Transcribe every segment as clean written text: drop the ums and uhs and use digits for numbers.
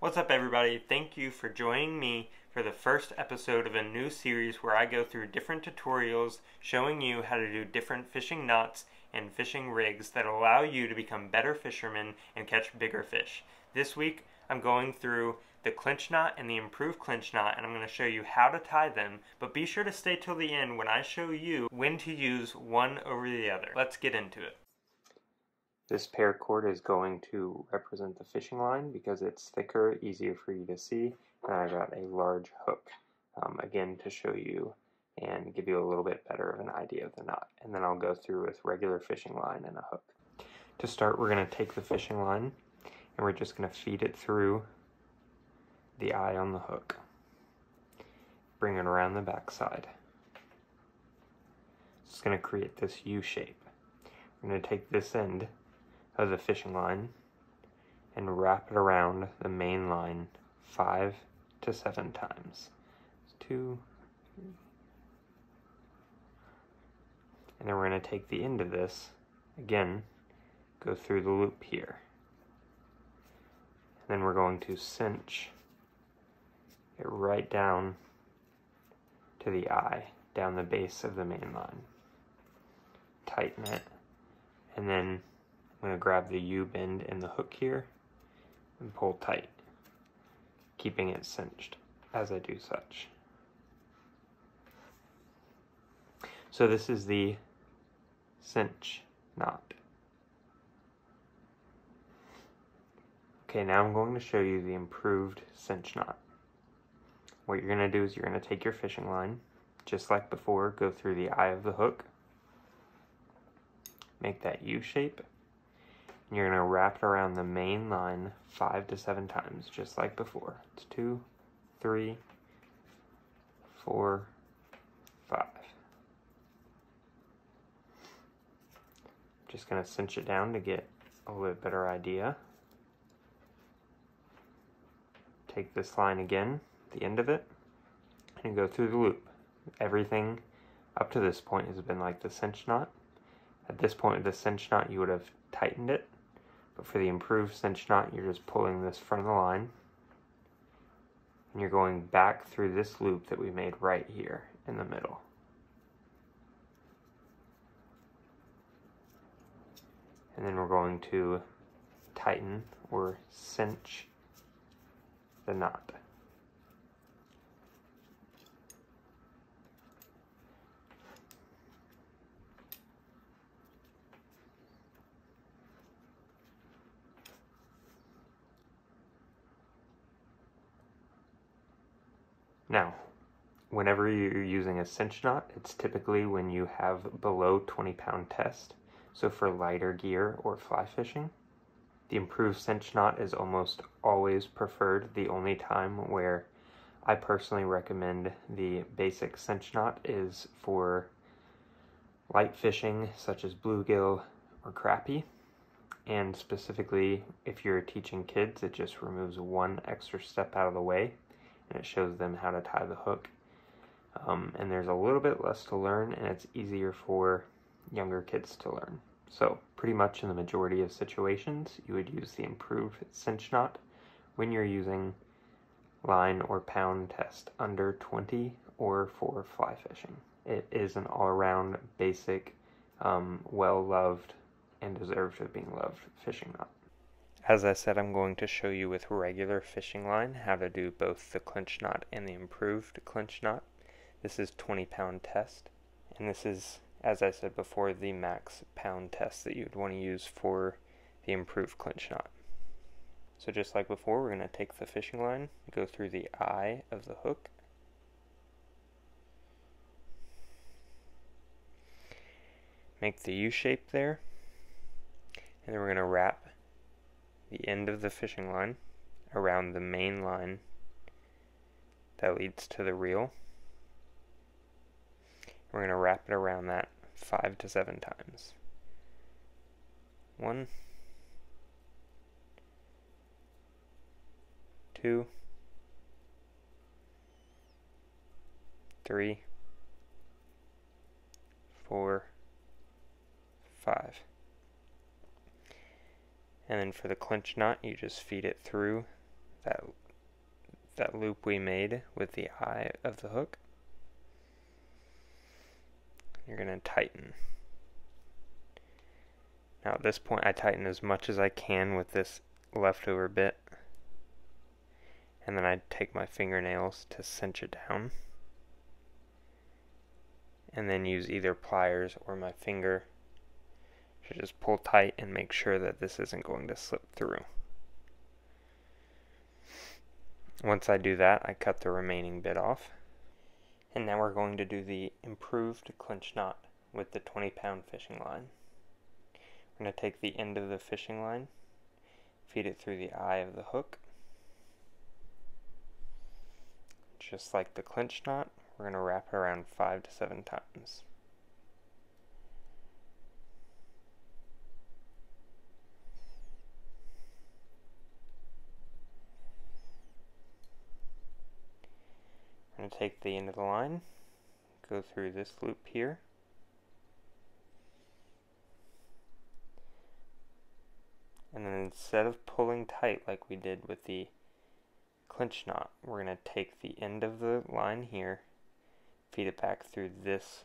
What's up, everybody? Thank you for joining me for the first episode of a new series where I go through different tutorials showing you how to do different fishing knots and fishing rigs that allow you to become better fishermen and catch bigger fish. This week I'm going through the clinch knot and the improved clinch knot, and I'm going to show you how to tie them, but be sure to stay till the end when I show you when to use one over the other. Let's get into it. This paracord is going to represent the fishing line because it's thicker, easier for you to see, and I got a large hook, again to show you and give you a little bit better of an idea of the knot. And then I'll go through with regular fishing line and a hook. To start, we're going to take the fishing line and we're just going to feed it through the eye on the hook. Bring it around the back side. It's going to create this U shape. We're going to take this end of the fishing line and wrap it around the main line 5 to 7 times. 2, 3. And then we're going to take the end of this, again, go through the loop here. And then we're going to cinch it right down to the eye, down the base of the main line. Tighten it, and then I'm going to grab the U-bend in the hook here and pull tight, keeping it cinched as I do such. So this is the cinch knot. Okay, now I'm going to show you the improved cinch knot. What you're going to do is you're going to take your fishing line, just like before, go through the eye of the hook, make that U shape, and you're going to wrap it around the main line 5 to 7 times, just like before. It's 2, 3, 4, 5. Just going to cinch it down to get a little bit better idea. Take this line again, the end of it, and go through the loop. Everything up to this point has been like the cinch knot. At this point of the cinch knot, you would have tightened it, but for the improved cinch knot, you're just pulling this from the line, and you're going back through this loop that we made right here in the middle. And then we're going to tighten or cinch the knot. Now, whenever you're using a cinch knot, it's typically when you have below 20-pound test. So for lighter gear or fly fishing, the improved cinch knot is almost always preferred. The only time where I personally recommend the basic cinch knot is for light fishing such as bluegill or crappie. And specifically, if you're teaching kids, it just removes one extra step out of the way, and it shows them how to tie the hook. And there's a little bit less to learn, and it's easier for younger kids to learn. So pretty much in the majority of situations, you would use the improved cinch knot when you're using line or pound test under 20 or for fly fishing. It is an all-around basic, well-loved and deserved of being loved fishing knot. As I said, I'm going to show you with regular fishing line how to do both the clinch knot and the improved clinch knot. This is 20-pound test, and this is, as I said before, the max pound test that you'd want to use for the improved clinch knot. So just like before, we're going to take the fishing line, go through the eye of the hook, make the U shape there, and then we're going to wrap the end of the fishing line around the main line that leads to the reel. We're going to wrap it around that 5 to 7 times. 1, 2, 3, 4, 5. And then for the clinch knot, you just feed it through that that loop we made with the eye of the hook. You're going to tighten. Now at this point I tighten as much as I can with this leftover bit, and then I take my fingernails to cinch it down, and then use either pliers or my finger to just pull tight and make sure that this isn't going to slip through. Once I do that, I cut the remaining bit off. And now we're going to do the improved clinch knot with the 20-pound fishing line. We're going to take the end of the fishing line, feed it through the eye of the hook. Just like the clinch knot, we're going to wrap it around 5 to 7 times. I'm going to take the end of the line, go through this loop here, and then instead of pulling tight like we did with the clinch knot, we're going to take the end of the line here, feed it back through this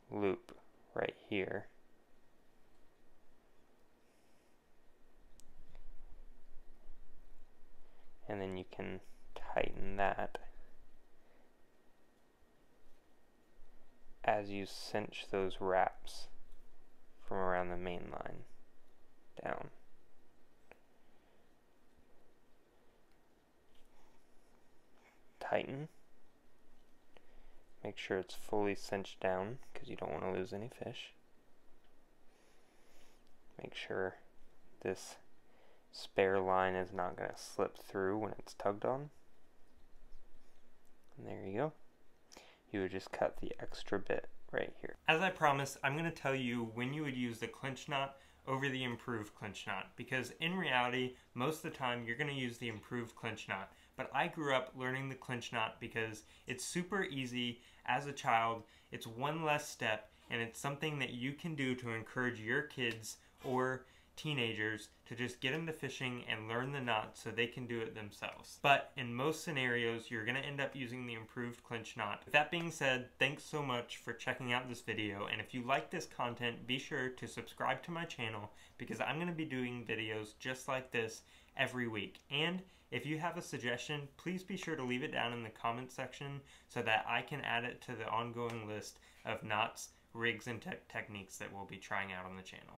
loop right here, and then you can tighten that as you cinch those wraps from around the main line down. Tighten. Make sure it's fully cinched down because you don't want to lose any fish. Make sure this spare line is not going to slip through when it's tugged on. And there you go. You would just cut the extra bit right here. As I promised, I'm going to tell you when you would use the clinch knot over the improved clinch knot, because in reality, most of the time you're going to use the improved clinch knot. But I grew up learning the clinch knot because it's super easy as a child, it's one less step, and it's something that you can do to encourage your kids or teenagers to just get into fishing and learn the knot so they can do it themselves. But in most scenarios, you're going to end up using the improved clinch knot. With that being said, thanks so much for checking out this video, and if you like this content, be sure to subscribe to my channel because I'm going to be doing videos just like this every week. And if you have a suggestion, please be sure to leave it down in the comment section so that I can add it to the ongoing list of knots, rigs, and techniques that we'll be trying out on the channel.